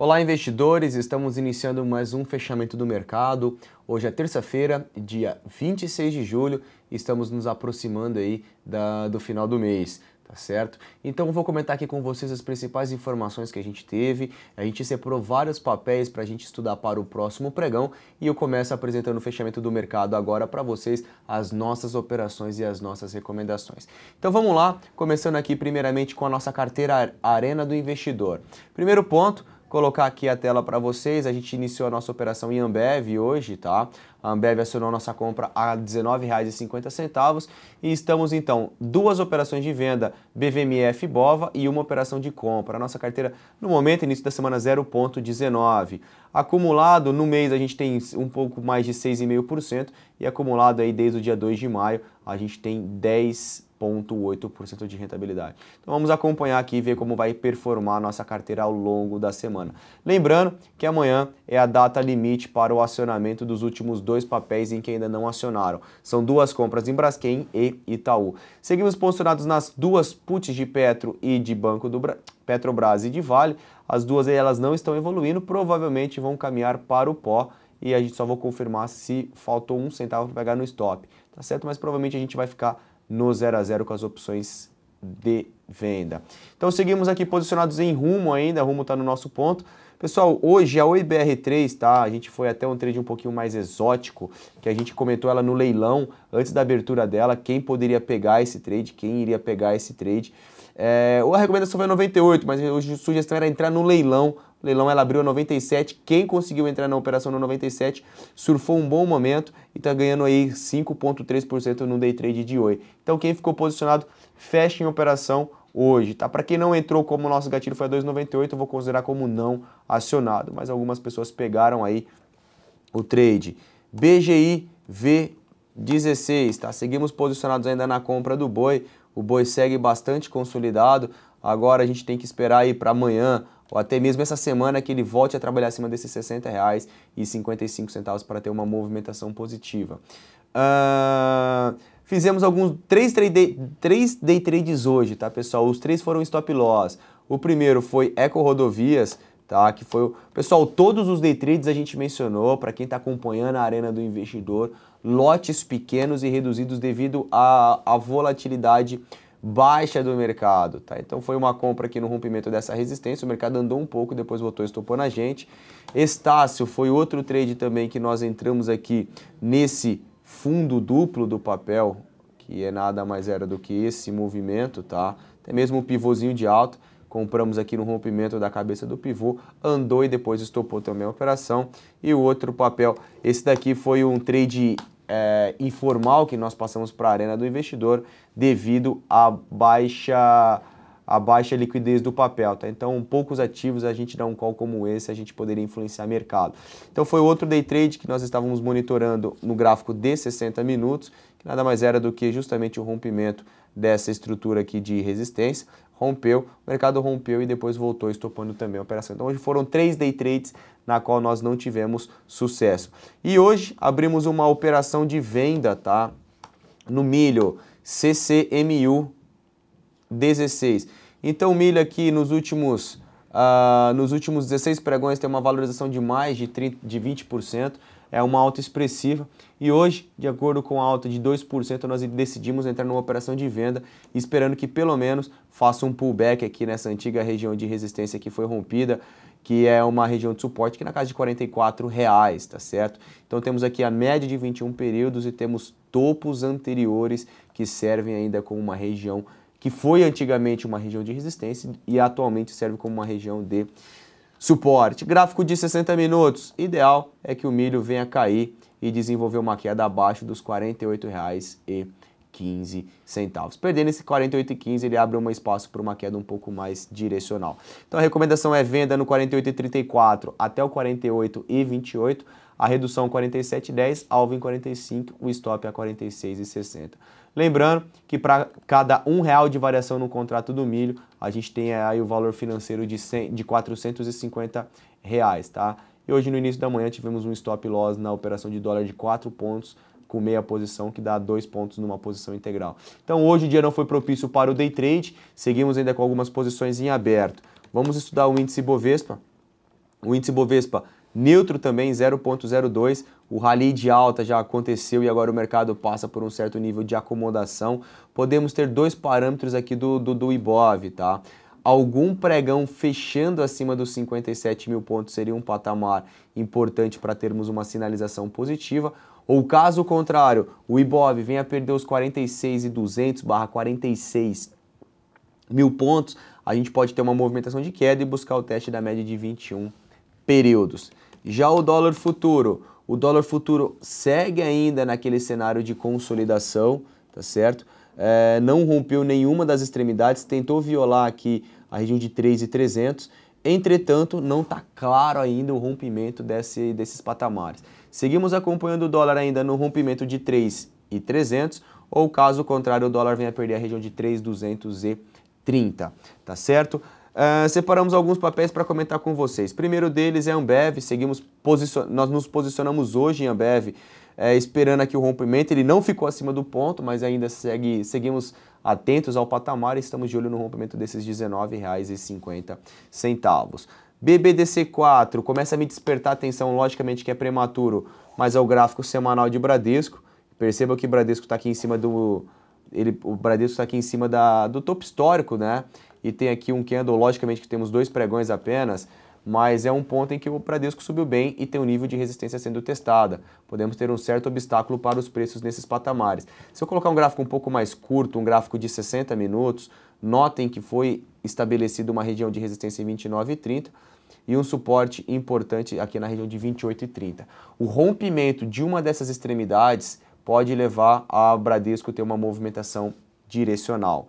Olá, investidores! Estamos iniciando mais um fechamento do mercado. Hoje é terça-feira, dia 26 de julho, e estamos nos aproximando aí do final do mês, tá certo? Então eu vou comentar aqui com vocês as principais informações que a gente teve. A gente separou vários papéis para a gente estudar para o próximo pregão e eu começo apresentando o fechamento do mercado agora para vocês, as nossas operações e as nossas recomendações. Então vamos lá, começando aqui primeiramente com a nossa carteira Arena do Investidor. Primeiro ponto, colocar aqui a tela para vocês, a gente iniciou a nossa operação em Ambev hoje, tá? A Ambev acionou nossa compra a R$ 19,50 e estamos então, duas operações de venda BVMF Bova e uma operação de compra. A nossa carteira no momento, início da semana 0,19. Acumulado no mês a gente tem um pouco mais de 6,5% e acumulado aí desde o dia 2 de maio a gente tem 10,8% de rentabilidade. Então vamos acompanhar aqui e ver como vai performar a nossa carteira ao longo da semana. Lembrando que amanhã é a data limite para o acionamento dos últimos dois papéis em que ainda não acionaram. São duas compras em Braskem e Itaú. Seguimos posicionados nas duas puts de Petro e de Banco do Petrobras e de Vale. As duas aí, elas não estão evoluindo, provavelmente vão caminhar para o pó e a gente só vai confirmar se faltou um centavo para pegar no stop, tá certo? Mas provavelmente a gente vai ficar no 0 a 0 com as opções de venda. Então seguimos aqui posicionados em Rumo ainda, Rumo está no nosso ponto. Pessoal, hoje a OIBR3, tá? A gente foi até um trade um pouquinho mais exótico, que a gente comentou ela no leilão, antes da abertura dela, quem poderia pegar esse trade, quem iria pegar esse trade. A recomendação foi 98, mas a sugestão era entrar no leilão. O leilão ela abriu a 97, quem conseguiu entrar na operação no 97 surfou um bom momento e está ganhando aí 5,3% no day trade de hoje. Então quem ficou posicionado, fecha em operação hoje, tá? Para quem não entrou, como o nosso gatilho foi a 2,98, eu vou considerar como não acionado, mas algumas pessoas pegaram aí o trade. BGI V16, tá? Seguimos posicionados ainda na compra do boi, o boi segue bastante consolidado, agora a gente tem que esperar aí para amanhã, ou até mesmo essa semana que ele volte a trabalhar acima desses R$ 60,55 para ter uma movimentação positiva. Fizemos três day trades hoje, tá, pessoal? Os três foram stop loss. O primeiro foi Eco Rodovias, tá? Que foi pessoal, todos os day trades a gente mencionou, para quem está acompanhando a Arena do Investidor, lotes pequenos e reduzidos devido à volatilidade baixa do mercado, tá? Então foi uma compra aqui no rompimento dessa resistência, o mercado andou um pouco, depois voltou estopando a gente. Estácio foi outro trade também que nós entramos aqui nesse fundo duplo do papel, que é nada mais era do que esse movimento, tá? Até mesmo o pivôzinho de alta, compramos aqui no rompimento da cabeça do pivô, andou e depois estopou também a operação. E o outro papel, esse daqui foi um trade informal que nós passamos para a Arena do Investidor devido à baixa liquidez do papel, tá? Então, poucos ativos a gente dá um call como esse, a gente poderia influenciar mercado. Então, foi outro day trade que nós estávamos monitorando no gráfico de 60 minutos, que nada mais era do que justamente o rompimento dessa estrutura aqui de resistência. Rompeu, o mercado rompeu e depois voltou estopando também a operação. Então hoje foram 3 day trades na qual nós não tivemos sucesso. E hoje abrimos uma operação de venda, tá? No milho CCMU 16. Então o milho aqui nos últimos 16 pregões tem uma valorização de mais de 20%. É uma alta expressiva e hoje, de acordo com a alta de 2%, nós decidimos entrar numa operação de venda, esperando que pelo menos faça um pullback aqui nessa antiga região de resistência que foi rompida, que é uma região de suporte que na casa de R$ 44,00, tá certo? Então temos aqui a média de 21 períodos e temos topos anteriores que servem ainda como uma região que foi antigamente uma região de resistência e atualmente serve como uma região de suporte. Gráfico de 60 minutos. Ideal é que o milho venha cair e desenvolver uma queda abaixo dos R$ 48,15. Perdendo esse 48,15, ele abre um espaço para uma queda um pouco mais direcional. Então a recomendação é venda no 48,34 até o 48,28. A redução 47,10, alvo em 45, o stop a 46,60. Lembrando que para cada R$ 1 de variação no contrato do milho, a gente tem aí o valor financeiro de R$ 450, tá? E hoje no início da manhã tivemos um stop loss na operação de dólar de 4 pontos, com meia posição, que dá 2 pontos numa posição integral. Então hoje o dia não foi propício para o day trade, seguimos ainda com algumas posições em aberto. Vamos estudar o índice Bovespa. O índice Bovespa neutro também, 0,02. O rally de alta já aconteceu e agora o mercado passa por um certo nível de acomodação. Podemos ter dois parâmetros aqui do Ibov, tá? Algum pregão fechando acima dos 57 mil pontos seria um patamar importante para termos uma sinalização positiva. Ou caso contrário, o Ibov venha a perder os 46.200/46 mil pontos, a gente pode ter uma movimentação de queda e buscar o teste da média de 21 períodos. Já o dólar futuro segue ainda naquele cenário de consolidação, tá certo? Não rompeu nenhuma das extremidades, tentou violar aqui a região de 3.300, entretanto, não está claro ainda o rompimento desses patamares. Seguimos acompanhando o dólar ainda no rompimento de 3.300, ou caso contrário, o dólar venha a perder a região de 3.230, tá certo? Separamos alguns papéis para comentar com vocês. Primeiro deles é a Ambev, nós nos posicionamos hoje em Ambev, esperando aqui o rompimento. Ele não ficou acima do ponto, mas ainda seguimos atentos ao patamar e estamos de olho no rompimento desses R$ 19,50. BBDC4 começa a me despertar atenção, logicamente que é prematuro, mas é o gráfico semanal de Bradesco. Perceba que o Bradesco está aqui em cima do topo histórico, né? E tem aqui um candle, logicamente que temos dois pregões apenas, mas é um ponto em que o Bradesco subiu bem e tem um nível de resistência sendo testada. Podemos ter um certo obstáculo para os preços nesses patamares. Se eu colocar um gráfico um pouco mais curto, um gráfico de 60 minutos, notem que foi estabelecida uma região de resistência em 29,30 e um suporte importante aqui na região de 28,30. O rompimento de uma dessas extremidades pode levar a Bradesco ter uma movimentação direcional.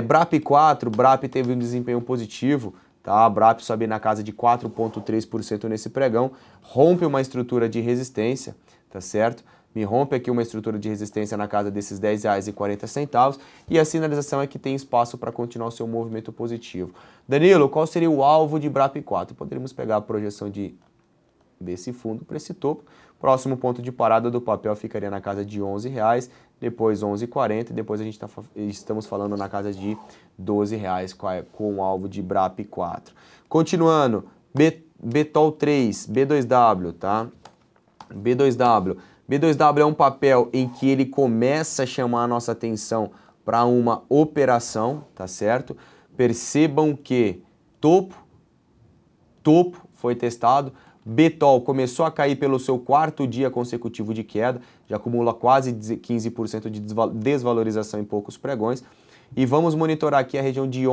BRAP4, BRAP teve um desempenho positivo, tá? A BRAP sobe na casa de 4,3% nesse pregão, rompe uma estrutura de resistência, tá certo? Me rompe aqui uma estrutura de resistência na casa desses R$ 10,40 e a sinalização é que tem espaço para continuar o seu movimento positivo. Danilo, qual seria o alvo de BRAP4? Poderíamos pegar a projeção desse fundo para esse topo. Próximo ponto de parada do papel ficaria na casa de R$ 11,00, depois 11,40 e depois estamos falando na casa de R$ 12,00 com o alvo de BRAP4. Continuando, BTOL3, B2W, tá? B2W é um papel em que ele começa a chamar a nossa atenção para uma operação, tá certo? Percebam que topo foi testado, BTOL começou a cair pelo seu quarto dia consecutivo de queda, já acumula quase 15% de desvalorização em poucos pregões. E vamos monitorar aqui a região de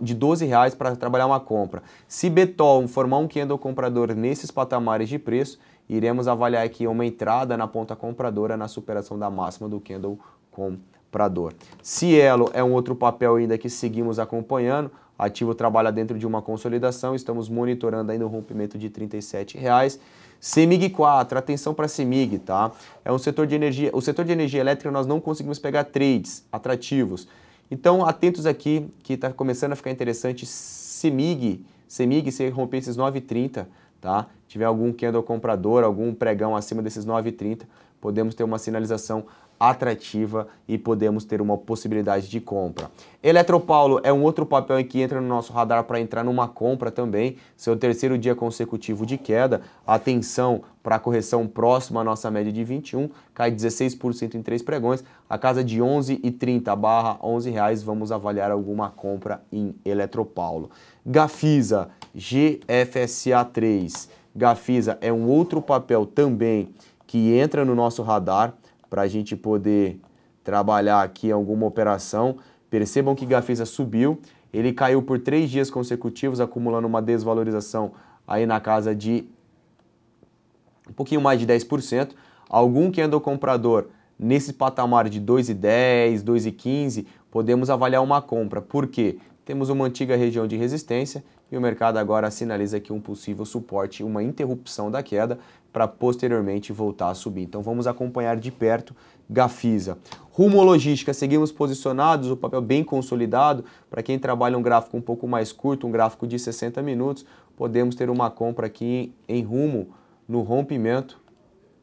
de 12 reais para trabalhar uma compra. Se BTOL formar um candle comprador nesses patamares de preço, iremos avaliar aqui uma entrada na ponta compradora na superação da máxima do candle comprador. Cielo é um outro papel ainda que seguimos acompanhando. Ativo trabalha dentro de uma consolidação, estamos monitorando ainda o rompimento de R$ 37,00. CEMIG 4, atenção para CEMIG, tá? É um setor de energia, o setor de energia elétrica nós não conseguimos pegar trades atrativos. Então, atentos aqui, que está começando a ficar interessante, CEMIG, se romper esses 9,30, tá? Tiver algum candle comprador, algum pregão acima desses 9,30, podemos ter uma sinalização atrativa e podemos ter uma possibilidade de compra. Eletropaulo é um outro papel em que entra no nosso radar para entrar numa compra também, seu terceiro dia consecutivo de queda, atenção para a correção próxima à nossa média de 21, cai 16% em 3 pregões, a casa de 11,30/R$ 11,00, vamos avaliar alguma compra em Eletropaulo. Gafisa, GFSA3, Gafisa é um outro papel também que entra no nosso radar, para a gente poder trabalhar aqui alguma operação. Percebam que Gafisa subiu, ele caiu por 3 dias consecutivos, acumulando uma desvalorização aí na casa de um pouquinho mais de 10%. Algum candle comprador nesse patamar de 2,10, 2,15, podemos avaliar uma compra. Por quê? Temos uma antiga região de resistência e o mercado agora sinaliza aqui um possível suporte, uma interrupção da queda para posteriormente voltar a subir. Então vamos acompanhar de perto Gafisa. Rumo Logística, seguimos posicionados, o papel bem consolidado. Para quem trabalha um gráfico um pouco mais curto, um gráfico de 60 minutos, podemos ter uma compra aqui em Rumo no rompimento,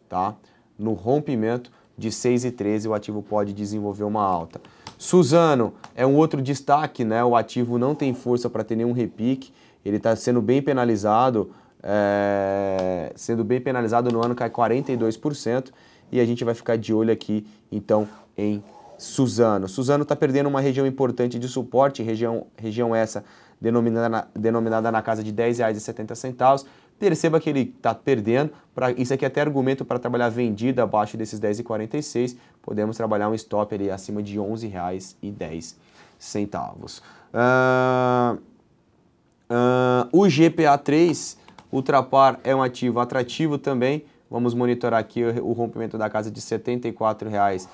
tá? No rompimento de 6,13, o ativo pode desenvolver uma alta. Suzano é um outro destaque, né? O ativo não tem força para ter nenhum repique ele está sendo bem penalizado, no ano cai 42%, e a gente vai ficar de olho aqui, então, em Suzano. Suzano está perdendo uma região importante de suporte, região essa denominada na casa de R$ 10,70. Perceba que ele está perdendo, isso aqui é até argumento para trabalhar vendida abaixo desses R$ 10,46, podemos trabalhar um stop ali acima de R$ 11,10. O GPA3, Ultrapar, é um ativo atrativo também, vamos monitorar aqui o rompimento da casa de R$ 74,10.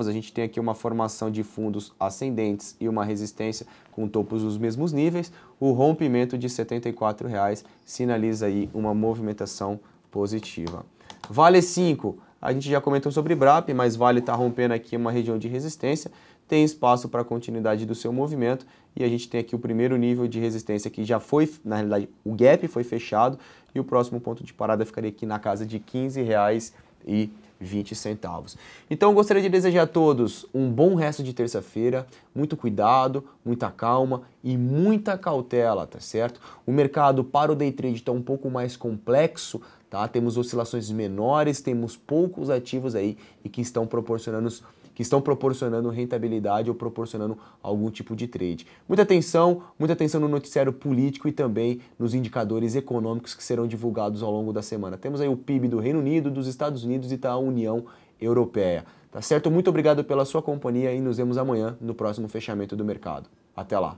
A gente tem aqui uma formação de fundos ascendentes e uma resistência com topos dos mesmos níveis. O rompimento de R$ 74,00 sinaliza aí uma movimentação positiva. Vale 5, a gente já comentou sobre BRAP, mas Vale está rompendo aqui uma região de resistência, tem espaço para a continuidade do seu movimento e a gente tem aqui o primeiro nível de resistência que já foi, na realidade, o gap foi fechado e o próximo ponto de parada ficaria aqui na casa de R$ 15,20. Então eu gostaria de desejar a todos um bom resto de terça-feira, muito cuidado, muita calma e muita cautela, tá certo? O mercado para o day trade está um pouco mais complexo, tá? Temos oscilações menores, temos poucos ativos aí e que estão proporcionando rentabilidade ou proporcionando algum tipo de trade. Muita atenção no noticiário político e também nos indicadores econômicos que serão divulgados ao longo da semana. Temos aí o PIB do Reino Unido, dos Estados Unidos e da União Europeia. Tá certo? Muito obrigado pela sua companhia e nos vemos amanhã no próximo fechamento do mercado. Até lá!